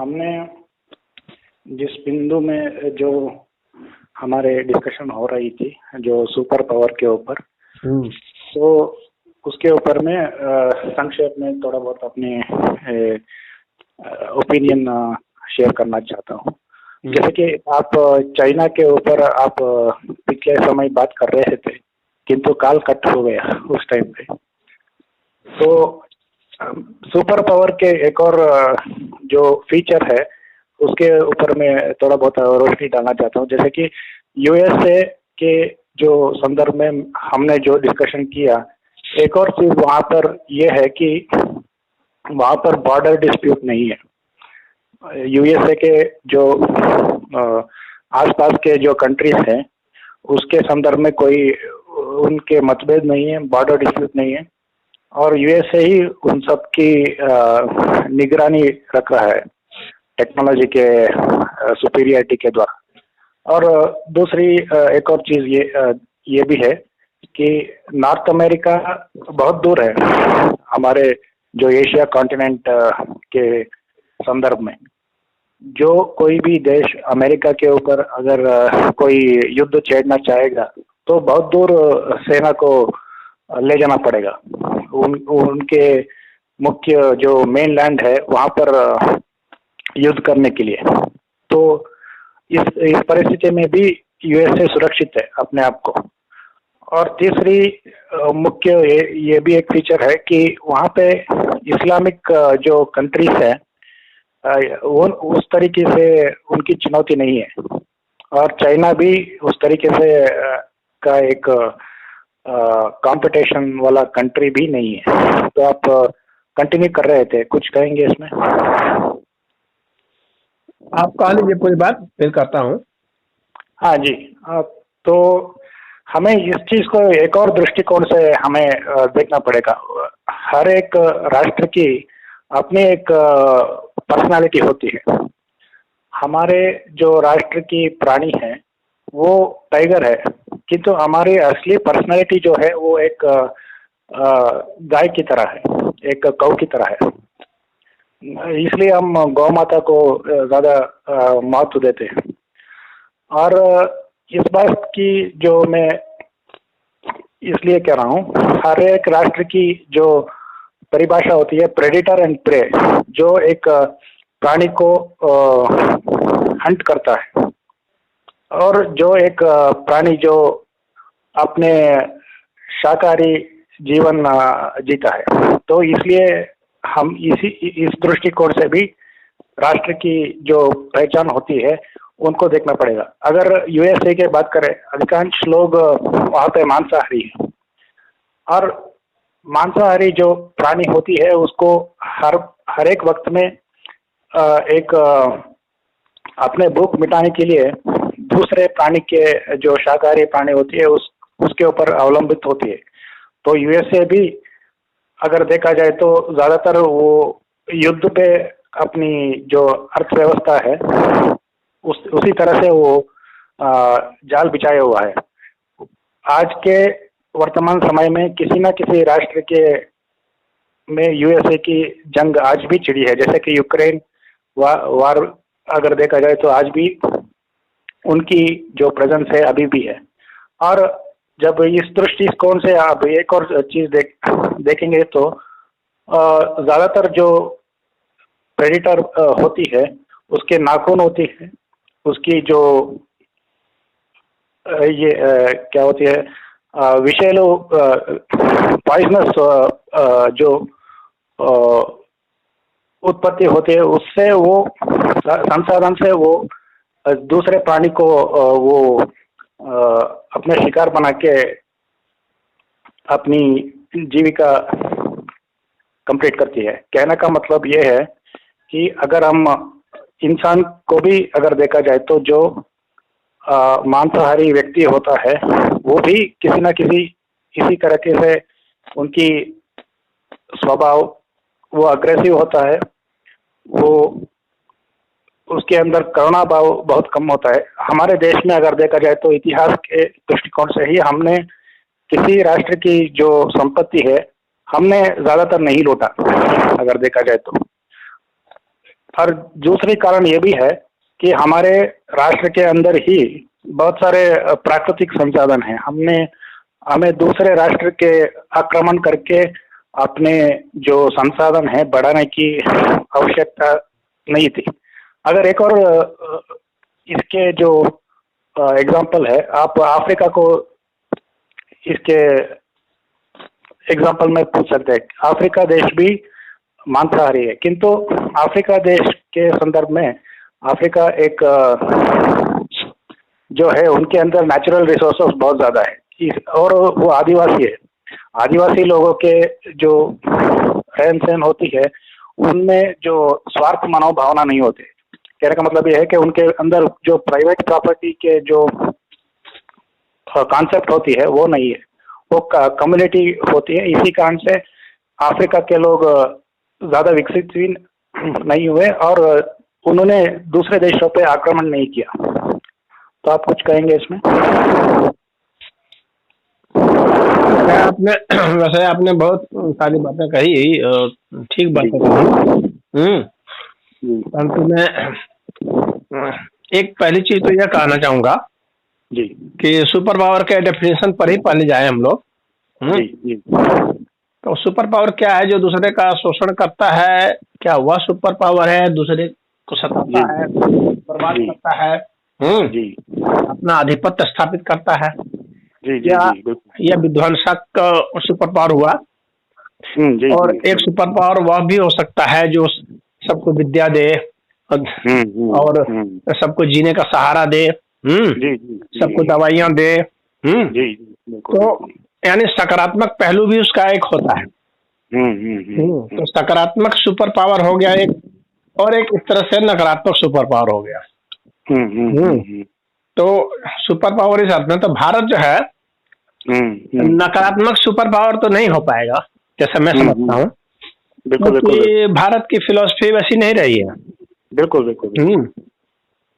हमने जिस बिंदु में जो हमारे डिस्कशन हो रही थी जो सुपर पावर के ऊपर, तो उसके ऊपर में संक्षेप में थोड़ा बहुत अपने ओपिनियन शेयर करना चाहता हूँ। जैसे कि आप चाइना के ऊपर आप पिछले समय बात कर रहे थे, किंतु काल कट हो गया उस टाइम पे। तो सुपर पावर के एक और जो फीचर है उसके ऊपर मैं थोड़ा बहुत रोशनी डालना चाहता हूँ। जैसे कि यूएसए के जो संदर्भ में हमने जो डिस्कशन किया, एक और चीज वहाँ पर यह है कि वहाँ पर बॉर्डर डिस्प्यूट नहीं है। यूएसए के जो आसपास के जो कंट्रीज हैं उसके संदर्भ में कोई उनके मतभेद नहीं है, बॉर्डर डिस्प्यूट नहीं है, और यूएसए ही उन सब की निगरानी रख रहा है टेक्नोलॉजी के सुपीरियरिटी के द्वारा। और दूसरी एक और चीज ये भी है कि नॉर्थ अमेरिका बहुत दूर है हमारे जो एशिया कॉन्टिनेंट के संदर्भ में। जो कोई भी देश अमेरिका के ऊपर अगर कोई युद्ध छेड़ना चाहेगा तो बहुत दूर सेना को ले जाना पड़ेगा। उनके मुख्य जो मेन लैंड है वहाँ पर युद्ध करने के लिए। तो इस परिस्थिति में भी यूएसए सुरक्षित है अपने आप को। और तीसरी मुख्य ये भी एक फीचर है कि वहाँ पे इस्लामिक जो कंट्रीज है वो उस तरीके से उनकी चुनौती नहीं है, और चाइना भी उस तरीके से का एक कंपटीशन वाला कंट्री भी नहीं है। तो आप कंटिन्यू कर रहे थे, कुछ कहेंगे इसमें? आप कहा लीजिए पूरी बात, फिर करता हूँ। हाँ जी। तो हमें इस चीज को एक और दृष्टिकोण से हमें देखना पड़ेगा। हर एक राष्ट्र की अपनी एक पर्सनालिटी होती है। हमारे जो राष्ट्र की प्राणी है वो टाइगर है, किंतु हमारी असली पर्सनालिटी जो है वो एक गाय की तरह है, एक गौ की तरह है। इसलिए हम गौ माता को ज्यादा महत्व देते हैं। और इस बात की जो मैं इसलिए कह रहा हूँ, हर एक राष्ट्र की जो परिभाषा होती है प्रेडिटर एंड प्रे, जो एक प्राणी को हंट करता है और जो एक प्राणी जो अपने शाकाहारी जीवन जीता है। तो इसलिए हम इस दृष्टिकोण से भी राष्ट्र की जो पहचान होती है उनको देखना पड़ेगा। अगर यूएसए की बात करें, अधिकांश लोग वहाँ पे मांसाहारी हैं, और मांसाहारी जो प्राणी होती है उसको हर एक वक्त में एक अपने भूख मिटाने के लिए दूसरे प्राणी के जो शाकाहारी प्राणी होती है उसके ऊपर अवलंबित होती है। तो यूएसए भी अगर देखा जाए तो ज्यादातर वो युद्ध पे अपनी जो अर्थव्यवस्था है उसी तरह से वो जाल बिछाया हुआ है। आज के वर्तमान समय में किसी न किसी राष्ट्र के में यूएसए की जंग आज भी छिड़ी है। जैसे कि यूक्रेन वार अगर देखा जाए तो आज भी उनकी जो प्रेजेंस है अभी भी है। और जब इस दृष्टिकोण से आप एक और चीज देखेंगे तो ज्यादातर जो प्रेडिटर होती है उसके नाखून होती है, उसकी जो ये क्या होती है विषैलो पॉइजनस जो उत्पत्ति होती है, उससे वो संसाधन से वो दूसरे प्राणी को वो अपने शिकार बना के अपनी जीविका कंप्लीट करती है। कहने का मतलब ये है कि अगर हम इंसान को भी अगर देखा जाए तो जो मांसाहारी व्यक्ति होता है वो भी किसी न किसी इसी तरीके से उनकी स्वभाव वो अग्रेसिव होता है, वो उसके अंदर करुणा भाव बहुत कम होता है। हमारे देश में अगर देखा जाए तो इतिहास के दृष्टिकोण से ही हमने किसी राष्ट्र की जो संपत्ति है हमने ज्यादातर नहीं लूटा अगर देखा जाए तो। और दूसरी कारण ये भी है कि हमारे राष्ट्र के अंदर ही बहुत सारे प्राकृतिक संसाधन हैं। हमें दूसरे राष्ट्र के आक्रमण करके अपने जो संसाधन है बढ़ाने की आवश्यकता नहीं थी। अगर एक और इसके जो एग्जाम्पल है, आप अफ्रीका को इसके एग्जाम्पल में पूछ सकते हैं। अफ्रीका देश भी मांसाहारी है, किंतु अफ्रीका देश के संदर्भ में अफ्रीका एक जो है उनके अंदर नेचुरल रिसोर्सेस बहुत ज़्यादा है और वो आदिवासी है। आदिवासी लोगों के जो रहन सहन होती है उनमें जो स्वार्थ मनोभावना नहीं होते। कहने का मतलब ये है कि उनके अंदर जो प्राइवेट प्रॉपर्टी के जो कॉन्सेप्ट होती है वो नहीं है, वो कम्युनिटी होती है। इसी कारण से अफ्रीका के लोग ज़्यादा विकसित भी नहीं हुए और उन्होंने दूसरे देशों पे आक्रमण नहीं किया। तो आप कुछ कहेंगे इसमें? आपने वैसे आपने बहुत सारी बातें कही, ठीक बातें कही। परंतु मैं एक पहली चीज तो यह कहना चाहूंगा जी कि सुपर पावर के डेफिनेशन पर ही पहले जाए हम लोग। जी जी। तो सुपर पावर क्या है? जो दूसरे का शोषण करता है, क्या वह सुपर पावर है? दूसरे को सताता है, बर्बाद करता है, जी, अपना आधिपत्य स्थापित करता है, जी जी, यह विध्वंसक सुपर पावर हुआ। जी, और एक सुपर पावर वह भी हो सकता है जो सबको विद्या दे और सबको जीने का सहारा दे, सबको दवाइयां दे। तो यानी सकारात्मक पहलू भी उसका एक होता है। तो सकारात्मक सुपर पावर हो गया एक, और एक इस तरह से नकारात्मक सुपर पावर हो गया। तो सुपर पावर इस अर्थ में तो भारत जो है नकारात्मक सुपर पावर तो नहीं हो पाएगा, जैसे मैं समझता हूँ, क्योंकि भारत की फिलॉसफी वैसी नहीं रही है। बिल्कुल बिल्कुल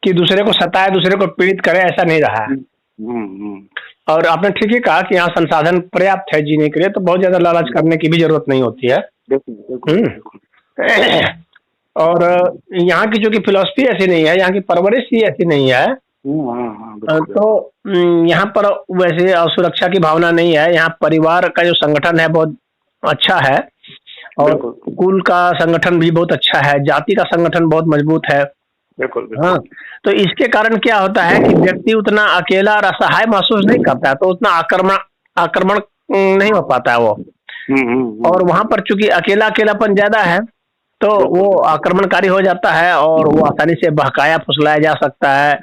कि दूसरे को सताए, दूसरे को पीड़ित करे, ऐसा नहीं रहा है। और आपने ठीक ही कहा कि यहाँ संसाधन पर्याप्त है जीने के लिए, तो बहुत ज्यादा लालच करने की भी जरूरत नहीं होती है। और यहाँ की जो कि फिलॉसफी ऐसी नहीं है, यहाँ की परवरिश ही ऐसी नहीं है। तो यहाँ पर वैसे सुरक्षा की भावना नहीं है। यहाँ परिवार का जो संगठन है बहुत अच्छा है, और कुल का संगठन भी बहुत अच्छा है, जाति का संगठन बहुत मजबूत है। हाँ, तो इसके कारण क्या होता है कि व्यक्ति उतना अकेला और असहाय महसूस नहीं करता है, तो उतना आक्रमण नहीं हो पाता है वो। और वहां पर चूंकि अकेलापन ज्यादा है, तो वो आक्रमणकारी हो जाता है और वो आसानी से बहकाया फुसलाया जा सकता है,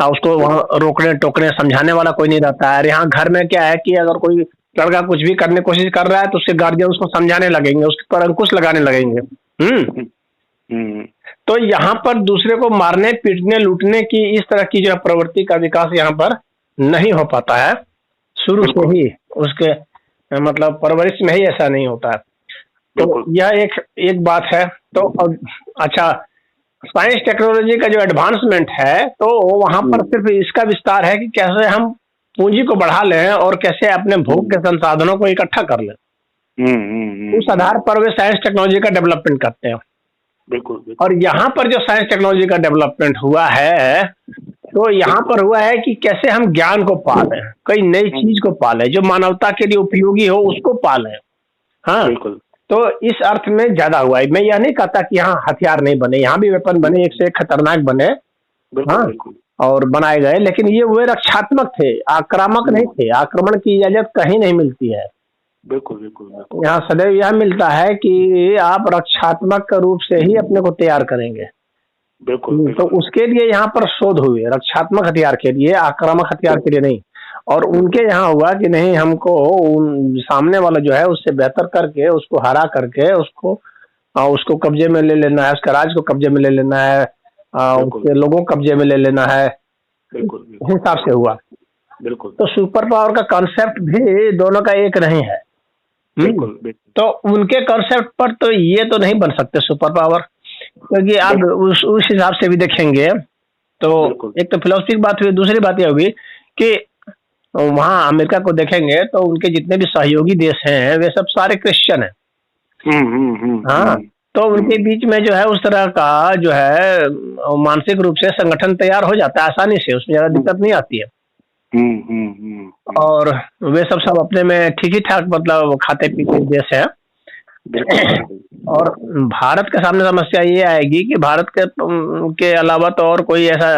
और उसको वहाँ रोकने टोकने समझाने वाला कोई नहीं रहता है। यहाँ घर में क्या है कि अगर कोई लड़का कुछ भी करने की कोशिश कर रहा है तो उसके गार्जियन उसको समझाने लगेंगे, उसके पर अंकुश लगाने लगेंगे। तो यहाँ पर दूसरे को मारने पीटने लूटने की इस तरह की जो प्रवृत्ति का विकास यहाँ पर नहीं हो पाता है शुरू से ही, उसके मतलब परवरिश में ही ऐसा नहीं होता है। तो यह एक बात है। तो अच्छा, साइंस टेक्नोलॉजी का जो एडवांसमेंट है, तो वहां पर सिर्फ इसका विस्तार है कि कैसे हम पूंजी को बढ़ा लें और कैसे अपने भोग के संसाधनों को इकट्ठा कर लें। उस आधार पर वे साइंस टेक्नोलॉजी का डेवलपमेंट करते हैं। बिल्कुल। और यहाँ पर जो साइंस टेक्नोलॉजी का डेवलपमेंट हुआ है, तो यहाँ पर हुआ है कि कैसे हम ज्ञान को पालें, कोई नई चीज को पालें जो मानवता के लिए उपयोगी हो, उसको पालें। हाँ, बिल्कुल। तो इस अर्थ में ज्यादा हुआ है। मैं यह नहीं कहता कि यहाँ हथियार नहीं बने, यहाँ भी वेपन बने, एक से एक खतरनाक बने। हाँ, और बनाए गए, लेकिन ये वे रक्षात्मक थे, आक्रामक नहीं थे। आक्रमण की इजाजत कहीं नहीं मिलती है। बिल्कुल। यहाँ सदैव यह मिलता है कि आप रक्षात्मक रूप से ही अपने को तैयार करेंगे। बिल्कुल। तो उसके लिए यहाँ पर शोध हुए, रक्षात्मक हथियार के लिए, आक्रामक हथियार के लिए नहीं। और उनके यहाँ हुआ कि नहीं, हमको सामने वाला जो है उससे बेहतर करके, उसको हरा करके, उसको कब्जे में ले लेना है, उसका राज को कब्जे में ले लेना है, उसके लोगों को कब्जे में ले लेना है। बिल्कुल। हिसाब से हुआ। बिल्कुल। तो सुपर पावर का कॉन्सेप्ट भी दोनों का एक नहीं है। बिल्कुल। तो उनके कॉन्सेप्ट पर तो ये तो नहीं बन सकते सुपर पावर, क्योंकि आप उस हिसाब से भी देखेंगे तो एक तो फिलोसफी की बात हुई, दूसरी बात यह होगी कि वहाँ अमेरिका को देखेंगे तो उनके जितने भी सहयोगी देश हैं वे सब सारे क्रिश्चियन हैं। हाँ, तो उनके बीच में जो है उस तरह का जो है मानसिक रूप से संगठन तैयार हो जाता है आसानी से, उसमें ज्यादा दिक्कत नहीं आती है। और वे सब अपने में ठीक ही ठाक मतलब खाते पीते देश है। और भारत के सामने समस्या ये आएगी कि भारत के अलावा तो और कोई ऐसा,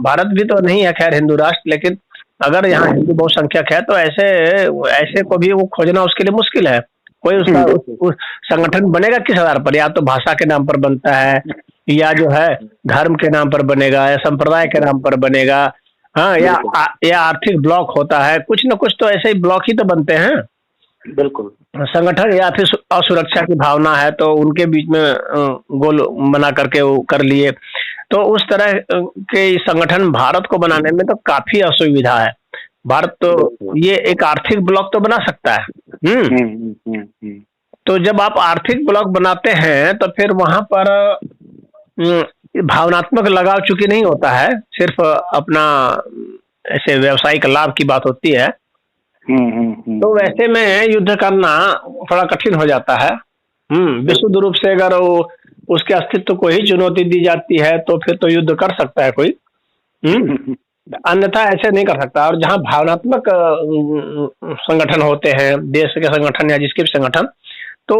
भारत भी तो नहीं है खैर हिंदू राष्ट्र, लेकिन अगर यहाँ हिंदू बहुसंख्यक है तो ऐसे को भी वो खोजना उसके लिए मुश्किल है। कोई उसका उस संगठन बनेगा किस आधार पर? या तो भाषा के नाम पर बनता है, या जो है धर्म के नाम पर बनेगा, या संप्रदाय के नाम पर बनेगा, हाँ, या आर्थिक ब्लॉक होता है, कुछ न कुछ तो ऐसे ही ब्लॉक ही तो बनते हैं। बिल्कुल। संगठन या फिर असुरक्षा की भावना है तो उनके बीच में गोल बना करके वो कर लिए। तो उस तरह के संगठन भारत को बनाने में तो काफी असुविधा है। भारत तो ये एक आर्थिक ब्लॉक तो बना सकता है। तो जब आप आर्थिक ब्लॉक बनाते हैं तो फिर वहां पर भावनात्मक लगाव चूंकि नहीं होता है, सिर्फ अपना ऐसे व्यावसायिक लाभ की बात होती है। तो वैसे में युद्ध करना थोड़ा कठिन हो जाता है। विशुद्ध रूप से अगर उसके अस्तित्व को ही चुनौती दी जाती है तो फिर तो युद्ध कर सकता है कोई, अन्यथा ऐसे नहीं कर सकता। और जहाँ भावनात्मक संगठन होते हैं, देश के संगठन या जिसके भी संगठन, तो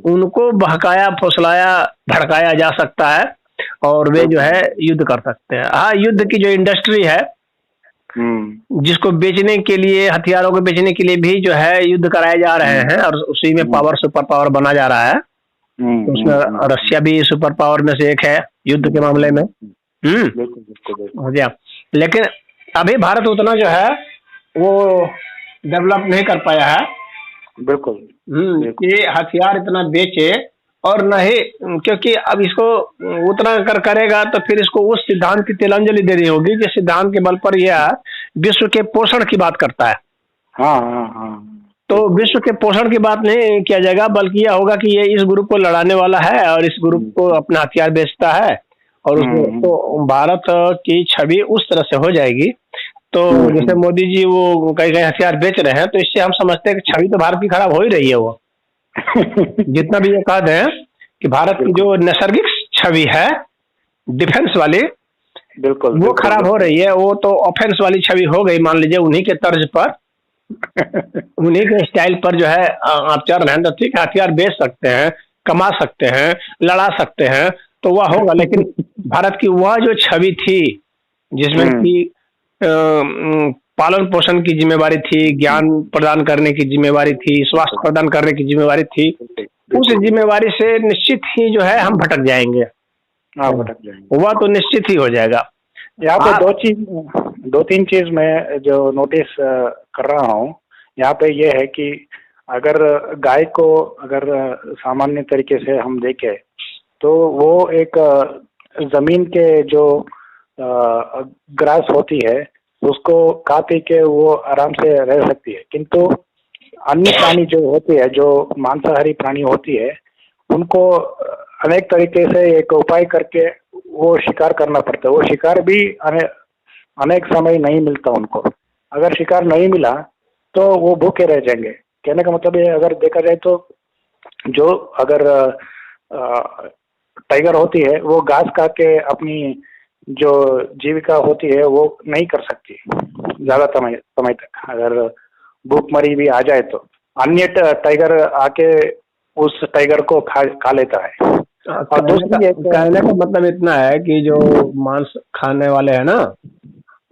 उनको बहकाया, फुसलाया, भड़काया जा सकता है और वे जो है युद्ध कर सकते हैं। हाँ, युद्ध की जो इंडस्ट्री है, जिसको बेचने के लिए, हथियारों को बेचने के लिए भी जो है युद्ध कराए जा रहे हैं और उसी में पावर, सुपर पावर बना जा रहा है। तो उसमें रशिया भी सुपर पावर में से एक है युद्ध के मामले में। लेकिन अभी भारत उतना जो है वो डेवलप नहीं कर पाया है। बिल्कुल। ये हथियार इतना बेचे और नहीं, क्योंकि अब इसको उतना करेगा तो फिर इसको उस सिद्धांत की तिलांजलि देनी होगी जिस सिद्धांत के बल पर यह विश्व के पोषण की बात करता है। हाँ। तो विश्व के पोषण की बात नहीं किया जाएगा, बल्कि यह होगा कि ये इस ग्रुप को लड़ाने वाला है और इस ग्रुप को अपना हथियार बेचता है, और उसमें तो भारत की छवि उस तरह से हो जाएगी। तो जैसे मोदी जी वो कई हथियार बेच रहे हैं, तो इससे हम समझते हैं कि छवि तो भारत की खराब हो ही रही है। वो जितना भी ये कहते हैं कि भारत की जो नैसर्गिक छवि है डिफेंस वाली, बिल्कुल वो खराब हो रही है। वो तो ऑफेंस वाली छवि हो गई, मान लीजिए उन्हीं के तर्ज पर उन्हीं के स्टाइल पर जो है आप चल रहे हैं। तो ठीक है, हथियार बेच सकते हैं, कमा सकते हैं, लड़ा सकते हैं, तो वह होगा। लेकिन भारत की वह जो छवि थी जिसमें कि पालन पोषण की जिम्मेवारी थी, ज्ञान प्रदान करने की जिम्मेवारी थी, स्वास्थ्य प्रदान करने की जिम्मेवारी थी, उस जिम्मेवारी से निश्चित ही जो है हम भटक जाएंगे। वह तो निश्चित ही हो जाएगा। यहाँ पे दो तीन चीज मैं जो नोटिस कर रहा हूँ यहाँ पे ये है कि अगर गाय को अगर सामान्य तरीके से हम देखें तो वो एक जमीन के जो ग्रास होती है उसको खा पी के वो आराम से रह सकती है, किंतु अन्य प्राणी जो होती है, जो मांसाहारी प्राणी होती है, उनको अनेक तरीके से एक उपाय करके वो शिकार करना पड़ता है। वो शिकार भी अनेक समय नहीं मिलता उनको। अगर शिकार नहीं मिला तो वो भूखे रह जाएंगे। कहने का मतलब है, अगर देखा जाए तो जो अगर टाइगर होती है वो घास खा के अपनी जो जीविका होती है वो नहीं कर सकती ज्यादा समय तक। अगर भूखमरी भी आ जाए तो अन्य टाइगर आके उस टाइगर को खा लेता है। और दूसरी कहने का मतलब इतना है कि जो मांस खाने वाले हैं ना,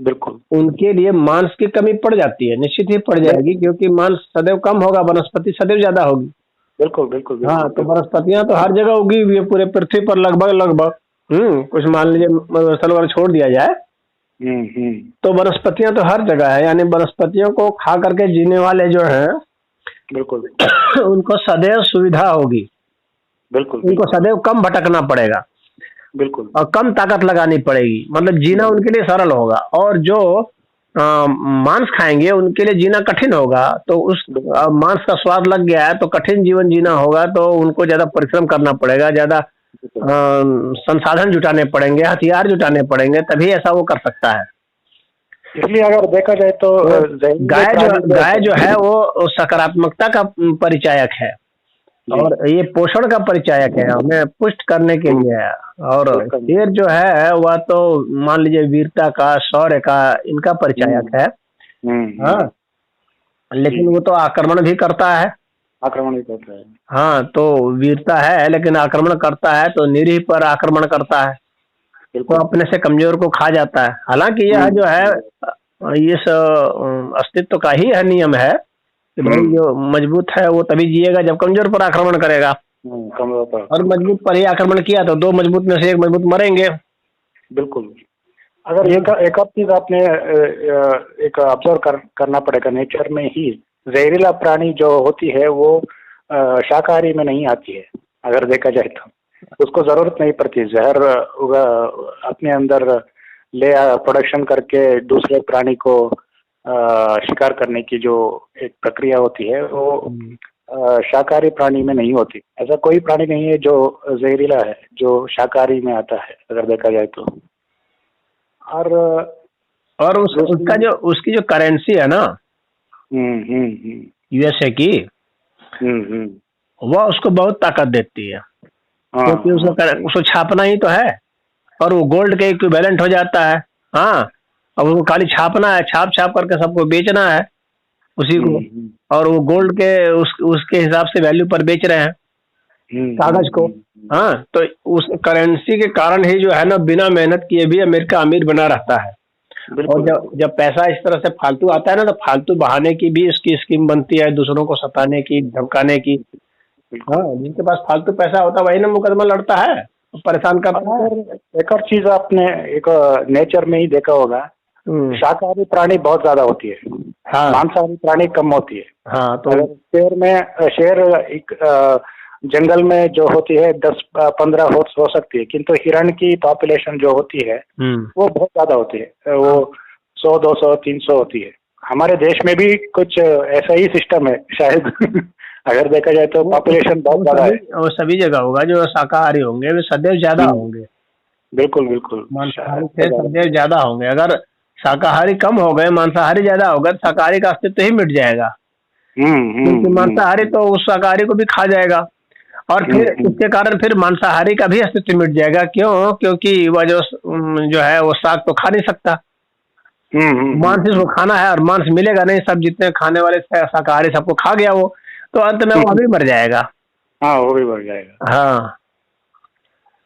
बिल्कुल उनके लिए मांस की कमी पड़ जाती है, निश्चित ही पड़ जाएगी, क्योंकि मांस सदैव कम होगा, वनस्पति सदैव ज्यादा होगी। बिल्कुल। हाँ, तो वनस्पतियां तो हर जगह उगी हुई है पूरे पृथ्वी पर लगभग। कुछ मान लीजिए सलवर छोड़ दिया जाए, तो वनस्पतियां तो हर जगह है। यानी वनस्पतियों को खा करके जीने वाले जो हैं, बिल्कुल उनको सदैव सुविधा होगी। बिल्कुल उनको सदैव कम भटकना पड़ेगा, बिल्कुल, और कम ताकत लगानी पड़ेगी। मतलब जीना उनके लिए सरल होगा। और जो मांस खाएंगे उनके लिए जीना कठिन होगा। तो उस मांस का स्वाद लग गया है तो कठिन जीवन जीना होगा, तो उनको ज्यादा परिश्रम करना पड़ेगा, ज्यादा संसाधन जुटाने पड़ेंगे, हथियार जुटाने पड़ेंगे, तभी ऐसा वो कर सकता है। इसलिए अगर देखा जाए तो गाय जो है वो सकारात्मकता का परिचायक है। जी। और ये पोषण का परिचायक है, हमें पुष्ट करने के लिए है। और बिल्कुल। शेर जो है वह तो मान लीजिए वीरता का, शौर्य का, इनका परिचायक है। हाँ, लेकिन जी, वो तो आक्रमण भी करता है। आक्रमण भी करता है। हाँ, तो वीरता है लेकिन आक्रमण करता है, तो निरीह पर आक्रमण करता है, तो बिल्कुल। अपने से कमजोर को खा जाता है। हालांकि यह जो है इस अस्तित्व का ही यह नियम है कि भाई हुँ, जो मजबूत है वो तभी जिएगा जब कमजोर पर आक्रमण करेगा। कमज़ोर पर और आक्रमण मजबूत करता पर ही आक्रमण किया तो दो मजबूत में से एक मजबूत मरेंगे। है। बिल्कुल। अगर हम्म। एक और चीज़ आपने एक ऑब्ज़र्व करना पड़ेगा नेचर में ही, ज़हरीला प्राणी जो होती है वो शाकाहारी में नहीं आती है, अगर देखा जाए तो। उसको ज़रूरत नहीं पड़ती, ज़हर उगा अपने अंदर ले प्रोडक्शन करके दूसरे प्राणी को शिकार करने की जो एक प्रक्रिया होती है वो हम्म। शाकाहारी प्राणी में नहीं होती। ऐसा कोई प्राणी नहीं है जो ज़हरीला है, जो शाकाहारी में आता है, अगर देखा जाए तो। और और उसका दूसरी जो उसकी जो करेंसी है ना, हुँ, हुँ, हुँ। यूएसए की, हुँ, हुँ। वह उसको बहुत ताकत देती है, हाँ, क्योंकि हाँ। उसको छापना ही तो है, और वो गोल्ड के इक्विवेलेंट हो जाता है। हाँ, अब उसको खाली छापना है, छाप छाप करके सबको बेचना है उसी हुँ, को। हुँ। और वो गोल्ड के उसके हिसाब से वैल्यू पर बेच रहे हैं हुँ, हुँ, कागज को। हुँ, हुँ। हाँ, तो उस करेंसी के कारण ही जो है ना, बिना मेहनत किए भी अमेरिका अमीर बना रहता है। और बिल्कुल, जब बिल्कुल। जब पैसा इस तरह से फालतू आता है ना, तो फालतू बहाने की भी इसकी स्कीम बनती है, दूसरों को सताने की, धमकाने की। हाँ, बिल्कुल। जिनके पास फालतू पैसा होता है वही ना मुकदमा लड़ता है, परेशान और करता है। अगर एक और चीज़ आपने एक नेचर में ही देखा होगा, हम्म। शाकाहारी प्राणी बहुत ज़्यादा होती है, हाँ। मांसाहारी प्राणी कम होती है। हाँ, तो अगर शेर एक जंगल में जो होती है 10-15 हो सकती है, किंतु हिरण की पॉपुलेशन जो होती है हम्म। वो बहुत ज़्यादा होती है। वो हाँ, 100-200-300 होती है। हमारे देश में भी कुछ ऐसा ही सिस्टम है शायद अगर देखा जाए तो पॉपुलेशन बहुत ज़्यादा है। वो सभी जगह होगा, जो शाकाहारी होंगे वे सदैव ज्यादा हुँ, होंगे। बिल्कुल, बिल्कुल। मांसाहारी से ज़्यादा सदैव ज्यादा होंगे। अगर शाकाहारी कम हो गए, मांसाहारी ज्यादा हो गए, तो शाकाहारी का अस्तित्व ही मिट जाएगा, हुँ, क्योंकि हुँ, हुँ, मांसाहारी तो उस शाकाहारी को भी खा जाएगा। और हुँ, फिर हुँ, इसके कारण फिर मांसाहारी का भी अस्तित्व मिट जाएगा। क्यों? क्योंकि वह जो है वो शाक तो खा नहीं सकता। हुँ, हुँ, हुँ, मांस इसको हुँ। खाना है और मांस मिलेगा नहीं, सब जितने खाने वाले शाकाहारी सबको खा गया वो, तो अंत में वो भी मर जाएगा। हाँ, वो भी बढ़ जाएगा। हाँ।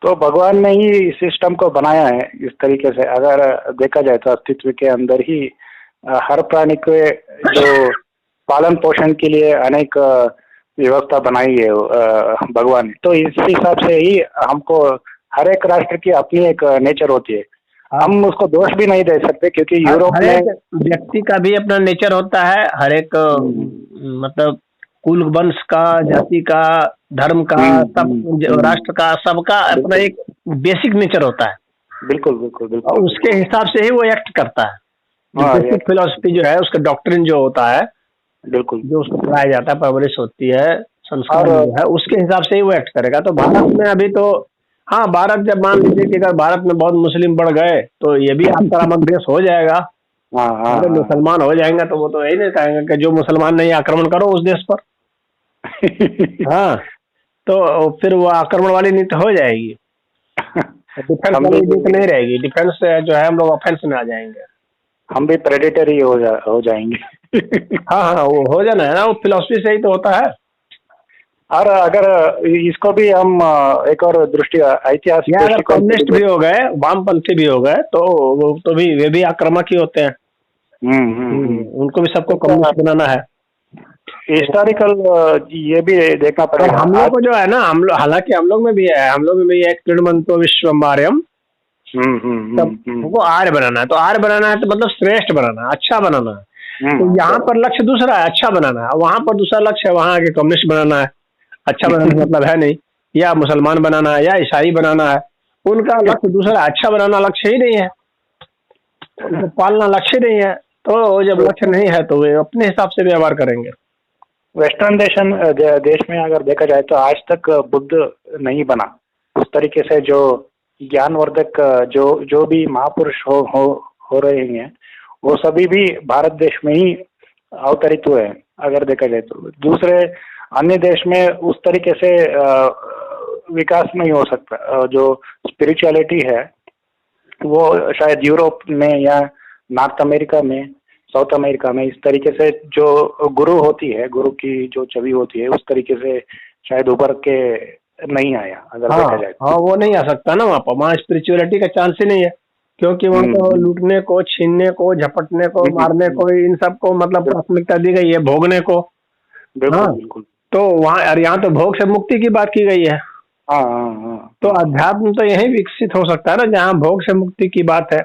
तो भगवान ने ही इस सिस्टम को बनाया है इस तरीके से, अगर देखा जाए तो अस्तित्व के अंदर ही हर प्राणी के जो पालन पोषण के लिए अनेक व्यवस्था बनाई है भगवान ने। तो इस हिसाब से ही हमको हर एक राष्ट्र की अपनी एक नेचर होती है। हाँ, हम उसको दोष भी नहीं दे सकते क्योंकि यूरोप हर में एक व्यक्ति का भी अपना नेचर होता है, हर एक हुँ, मतलब कुल वंश का, जाति का, धर्म का, हुँ, सब हुँ, हुँ। राष्ट्र का, सबका अपना बिल्कुल, एक बेसिक नेचर होता है, बिल्कुल, बिल्कुल, और बिल्कुल, उसके बिल्कुल। हिसाब से ही वो एक्ट करता है। जो हाँ, बेसिक फिलोसफी जो है, उसका डॉक्ट्रिन जो होता है, बिल्कुल। जो उसको पढ़ाया जाता है, परवरिश होती है, संस्कार और जो है, उसके हिसाब से ही वो एक्ट करेगा। तो भारत में अभी तो, हाँ, भारत जब मान लीजिए कि अगर भारत में बहुत मुस्लिम बढ़ गए तो ये भी आक्रामक देश हो जाएगा। हाँ, हाँ, अरे हाँ। मुसलमान हो जाएंगे तो वो तो यही नहीं कहेंगे कि जो मुसलमान नहीं आक्रमण करो उस देश पर। हाँ, तो फिर वो आक्रमण वाली नीति हो जाएगी, डिफेंस हम वाली नीति भी नहीं रहेगी। डिफेंस से जो है हम लोग ऑफेंस में आ जाएंगे। हम भी प्रेडेटर ही हो जाएंगे। हाँ हाँ, वो हो जाना है ना, वो फिलोसफी से ही तो होता है। और अगर इसको भी हम एक और ऐतिहासिक या अगर दृष्टिकोण से भी कम्युनिस्ट भी हो गए, वामपंथी भी हो गए, तो वो तो भी वे भी आक्रामक ही होते हैं। उनको भी सबको इसका कम्युनिस्ट बनाना है। हिस्टोरिकल ये भी देखना और पड़ेगा हम लोग आज। को जो है ना, हम लोग, हालांकि हम लोग में भी है, हम लोग में भी एक तृणमंतो विश्वम्बार्यम, सबको आर्य बनाना है। तो आर्य बनाना है तो मतलब श्रेष्ठ बनाना है, अच्छा बनाना है। तो यहाँ पर लक्ष्य दूसरा है, अच्छा बनाना है, वहां पर दूसरा लक्ष्य है, वहां आके कम्युनिस्ट बनाना है। अच्छा बनाने का मतलब है नहीं, या मुसलमान बनाना है या ईसाई बनाना है। उनका लक्ष्य दूसरा, अच्छा बनाना लक्ष्य ही नहीं है, उनको पालना लक्ष्य नहीं है। तो जब लक्ष्य नहीं है तो वे अपने हिसाब से व्यवहार करेंगे। वेस्टर्न देश में अगर देखा जाए तो आज तक बुद्ध नहीं बना उस तरीके से। जो ज्ञानवर्धक जो भी महापुरुष हो रहे हैं वो सभी भी भारत देश में ही अवतरित हुए हैं, अगर देखा जाए तो। दूसरे अन्य देश में उस तरीके से विकास नहीं हो सकता। जो स्पिरिचुअलिटी है वो शायद यूरोप में या नॉर्थ अमेरिका में, साउथ अमेरिका में इस तरीके से जो गुरु होती है, गुरु की जो छवि होती है, उस तरीके से शायद उभर के नहीं आया अगर हाँ देखा जाए तो। हाँ, वो नहीं आ सकता ना वहाँ पर, वहाँ स्पिरिचुअलिटी का चांस ही नहीं है, क्योंकि वहाँ तो हम्म, लूटने को, छीनने को, झपटने को, मारने हम्म, को, इन सब को मतलब प्राथमिकता दी गई है, भोगने को। हाँ, बिल्कुल बिल्कुल। तो वहाँ, और यहाँ तो भोग से मुक्ति की बात की गई है। हाँ हाँ हाँ तो हाँ, अध्यात्म तो यही विकसित हो सकता है ना जहाँ भोग से मुक्ति की बात है,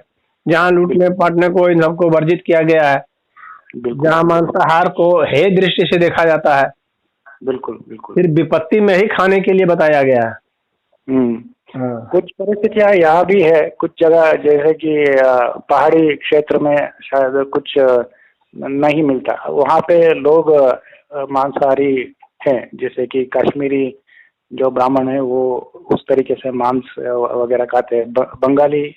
जहाँ लूटने बिल्कुल पाटने को, इन सबको वर्जित किया गया है, बिल्कुल जहाँ मांसाहार को हे दृष्टि से देखा जाता है, बिल्कुल बिल्कुल। फिर विपत्ति में ही खाने के लिए बताया गया है। हम्म। हाँ कुछ परिस्थितियां यहाँ भी है, कुछ जगह जैसे कि पहाड़ी क्षेत्र में शायद कुछ नहीं मिलता, वहाँ पे लोग मांसाहारी हैं। जैसे कि कश्मीरी जो ब्राह्मण है वो उस तरीके से मांस वगैरह खाते हैं। बंगाली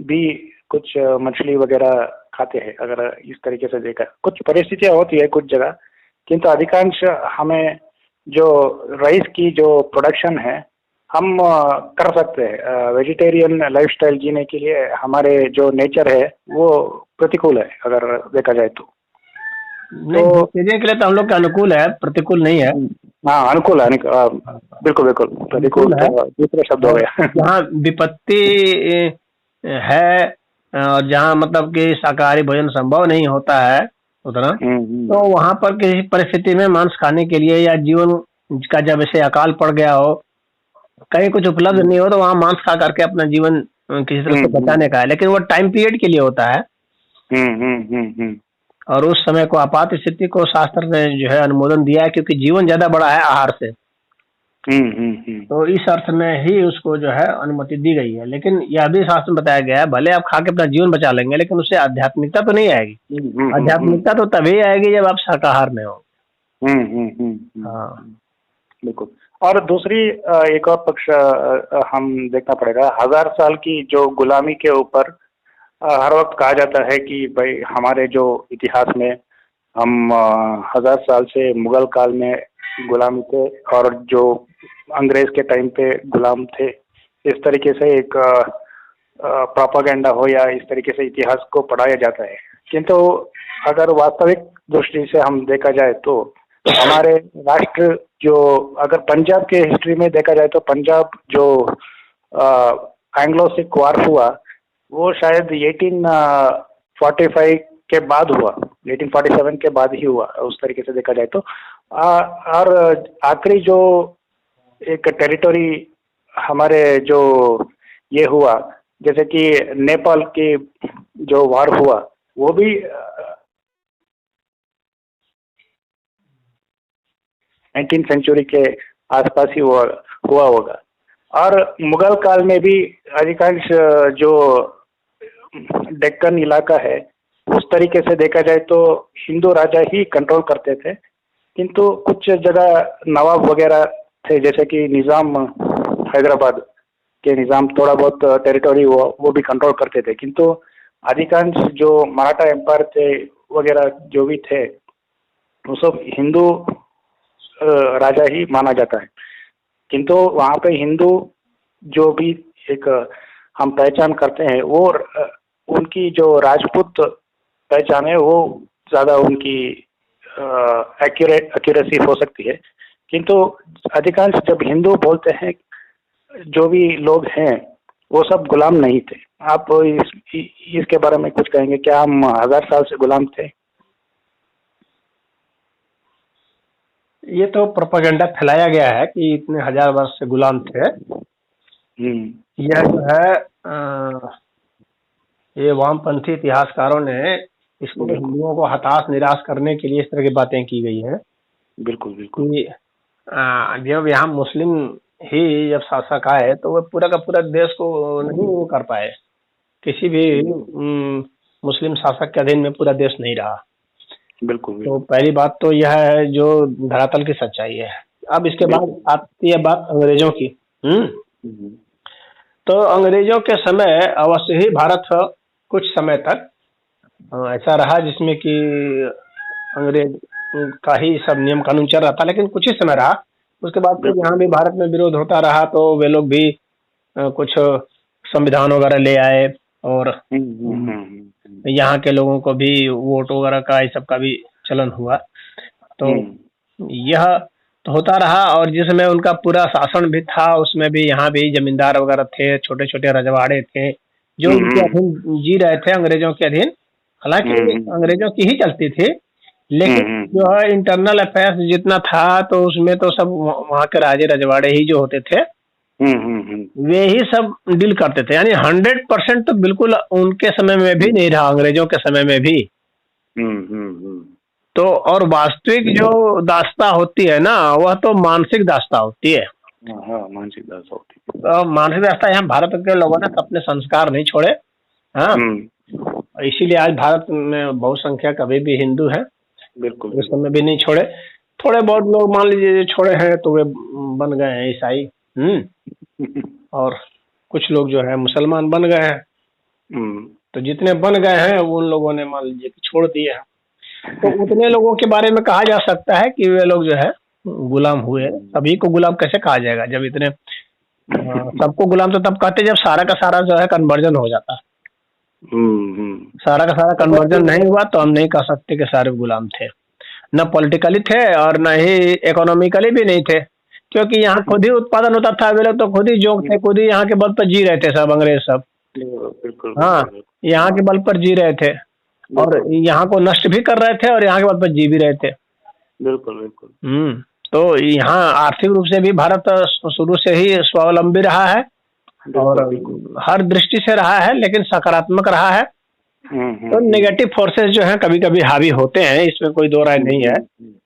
भी कुछ मछली वगैरह खाते हैं। अगर इस तरीके से देखा, कुछ परिस्थितियां होती है कुछ जगह, किंतु अधिकांश हमें जो राइस की जो प्रोडक्शन है हम कर सकते हैं। वेजिटेरियन लाइफस्टाइल जीने के लिए हमारे जो नेचर है वो प्रतिकूल है अगर देखा जाए तो। नहीं, तो भेजने के लिए तो हम लोग के अनुकूल है, प्रतिकूल नहीं है। हाँ, अनुकूल है, बिल्कुल बिल्कुल। प्रतिकूल अनुकूल है। तो दूसरा शब्द हो और गया। जहाँ विपत्ति है, और जहाँ मतलब कि शाकाहारी भोजन संभव नहीं होता है उतना, तो हम्म, वहाँ पर किसी परिस्थिति में मांस खाने के लिए, या जीवन का जब ऐसे अकाल पड़ गया हो, कहीं कुछ उपलब्ध नहीं हो, तो वहाँ मांस खा करके अपना जीवन किसी तरह से हम्म, बचाने का है, लेकिन वो टाइम पीरियड के लिए होता है। हम्म। और उस समय को, आपात स्थिति को शास्त्र ने जो है अनुमोदन दिया है, क्योंकि जीवन ज्यादा बड़ा है आहार से। तो इस अर्थ में ही उसको जो है अनुमति दी गई है। लेकिन यह भी शास्त्र में बताया गया है, भले आप खा के अपना जीवन बचा लेंगे, लेकिन उससे आध्यात्मिकता तो नहीं आएगी। आध्यात्मिकता तो तभी आएगी जब आप शाकाहार में हो। हाँ बिल्कुल। और दूसरी एक और पक्ष हम देखना पड़ेगा। 1000 साल की जो गुलामी के ऊपर हर वक्त कहा जाता है कि भाई हमारे जो इतिहास में हम 1000 साल से मुगल काल में गुलामी थे, और जो अंग्रेज के टाइम पे गुलाम थे। इस तरीके से एक प्रोपागेंडा हो या इस तरीके से इतिहास को पढ़ाया जाता है। किंतु अगर वास्तविक दृष्टि से हम देखा जाए तो हमारे राष्ट्र जो, अगर पंजाब के हिस्ट्री में देखा जाए तो पंजाब जो एंग्लो सिख वार हुआ वो शायद 1845 के बाद हुआ, 1847 के बाद ही हुआ उस तरीके से देखा जाए तो। और आखिरी जो एक टेरिटरी हमारे जो ये हुआ, जैसे कि नेपाल की जो वार हुआ वो भी 19th सेंचुरी के आसपास ही हुआ होगा। और मुगल काल में भी अधिकांश जो डेक्कन इलाका है उस तरीके से देखा जाए तो हिंदू राजा ही कंट्रोल करते थे। किंतु कुछ जगह नवाब वगैरह थे, जैसे कि निज़ाम, हैदराबाद के निज़ाम थोड़ा बहुत टेरिटरी वो भी कंट्रोल करते थे। किंतु अधिकांश जो मराठा एम्पायर थे वगैरह जो भी थे वो सब हिंदू राजा ही माना जाता है। किंतु वहाँ पे हिंदू जो भी एक हम पहचान करते हैं वो उनकी जो राजपूत पहचान है वो ज़्यादा उनकी एक्यूरेसी हो सकती है। किंतु अधिकांश जब हिंदू बोलते हैं जो भी लोग हैं वो सब गुलाम नहीं थे। आप इसके बारे में कुछ कहेंगे? क्या हम 1000 साल से गुलाम थे? ये तो प्रोपेगेंडा फैलाया गया है कि इतने 1000 वर्ष से गुलाम थे। यह जो है ये वामपंथी इतिहासकारों ने इसको हिंदुओं को हताश निराश करने के लिए इस तरह की बातें की गई हैं। बिल्कुल बिल्कुल। कि जब यहाँ मुस्लिम ही जब शासक आए तो वह पूरा का पूरा देश को नहीं वो कर पाए, किसी भी मुस्लिम शासक के अधीन में पूरा देश नहीं रहा। बिल्कुल। तो पहली बात तो यह है जो धरातल की सच्चाई है। अब इसके बाद आती है बात अंग्रेजों की। तो अंग्रेजों के समय अवश्य ही भारत कुछ समय तक ऐसा रहा जिसमें कि अंग्रेज का ही सब नियम कानून चल रहा था, लेकिन कुछ ही समय रहा। उसके बाद फिर यहाँ भी भारत में विरोध होता रहा, तो वे लोग भी कुछ संविधान वगैरह ले आए, और यहाँ के लोगों को भी वोट वगैरह का इस सब का भी चलन हुआ। तो यह तो होता रहा, और जिसमें उनका पूरा शासन भी था, उसमें भी यहाँ भी जमींदार वगैरह थे, छोटे छोटे रजवाड़े थे जो उनके अधीन जी रहे थे, अंग्रेजों के अधीन। हालांकि अंग्रेजों की ही चलती थी, लेकिन जो है इंटरनल अफेयर्स जितना था, तो उसमें तो सब वहाँ के राजे रजवाड़े ही जो होते थे वे ही सब डील करते थे। यानी 100% तो बिल्कुल उनके समय में भी नहीं रहा, अंग्रेजों के समय में भी। तो और वास्तविक जो दास्ता होती है ना, वह तो मानसिक दास्ता होती है। मानसिक दास्ता होती है। तो मानसिक दास्ता यहाँ भारत के लोगों ने अपने संस्कार नहीं छोड़े। हाँ, इसीलिए आज भारत में बहुसंख्यक अभी भी हिंदू है, बिल्कुल, उस समय भी नहीं छोड़े। थोड़े बहुत लोग मान लीजिए छोड़े हैं, तो वे बन गए हैं ईसाई, और कुछ लोग जो है मुसलमान बन गए हैं। तो जितने बन गए हैं उन लोगों ने मान लीजिए कि छोड़ दिए हैं। तो उतने लोगों के बारे में कहा जा सकता है कि वे लोग जो है गुलाम हुए। सभी को गुलाम कैसे कहा जाएगा, जब इतने सबको गुलाम तो तब कहते जब सारा का सारा जो है कन्वर्जन हो जाता। सारा का सारा कन्वर्जन नहीं हुआ तो हम नहीं कह सकते कि सारे गुलाम थे। न पॉलिटिकली थे और न ही इकोनॉमिकली भी नहीं थे, क्योंकि यहाँ खुद ही उत्पादन होता था। वे लोग तो खुद ही जोग थे, खुद ही यहाँ के बल पर जी रहे थे सब, अंग्रेज सब। हाँ, यहाँ के बल पर जी रहे थे और यहाँ को नष्ट भी कर रहे थे और यहाँ के बल पर जी भी रहे थे। बिल्कुल बिल्कुल। तो यहाँ आर्थिक रूप से भी भारत शुरू से ही स्वावलंबी रहा है और हर दृष्टि से रहा है, लेकिन सकारात्मक रहा है। तो नेगेटिव फोर्सेस जो हैं कभी कभी हावी होते हैं, इसमें कोई दो राय नहीं है,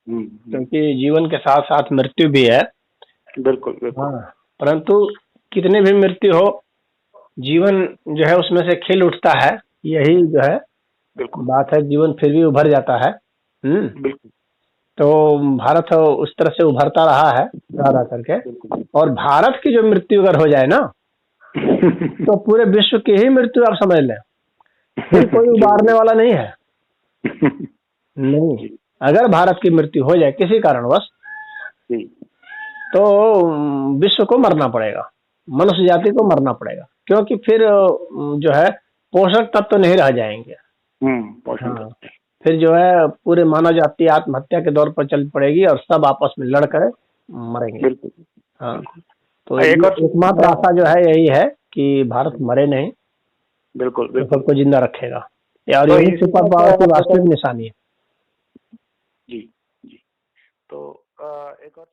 क्योंकि जीवन के साथ साथ मृत्यु भी है। बिल्कुल बिल्कुल। हाँ, परंतु कितने भी मृत्यु हो, जीवन जो है उसमें से खिल उठता है, यही जो है बात है। जीवन फिर भी उभर जाता है। बिल्कुल। तो भारत उस तरह से उभरता रहा है रहा करके। और भारत की जो मृत्यु अगर हो जाए ना तो पूरे विश्व की ही मृत्यु आप समझ लें, फिर कोई उबारने वाला नहीं है। नहीं, अगर भारत की मृत्यु हो जाए किसी कारणवश तो विश्व को मरना पड़ेगा, मनुष्य जाति को मरना पड़ेगा, क्योंकि फिर जो है पोषक तत्व तो नहीं रह जाएंगे। हाँ, फिर जो है पूरे मानव जाति आत्महत्या के दौर पर चल पड़ेगी और सब आपस में लड़ कर मरेंगे। हाँ, तो एकमात्र आशा जो है यही है कि भारत मरे नहीं, बिल्कुल तो सबको जिंदा रखेगा। और यही सुपर पावर की वास्तविक निशानी है। जी जी। तो एक और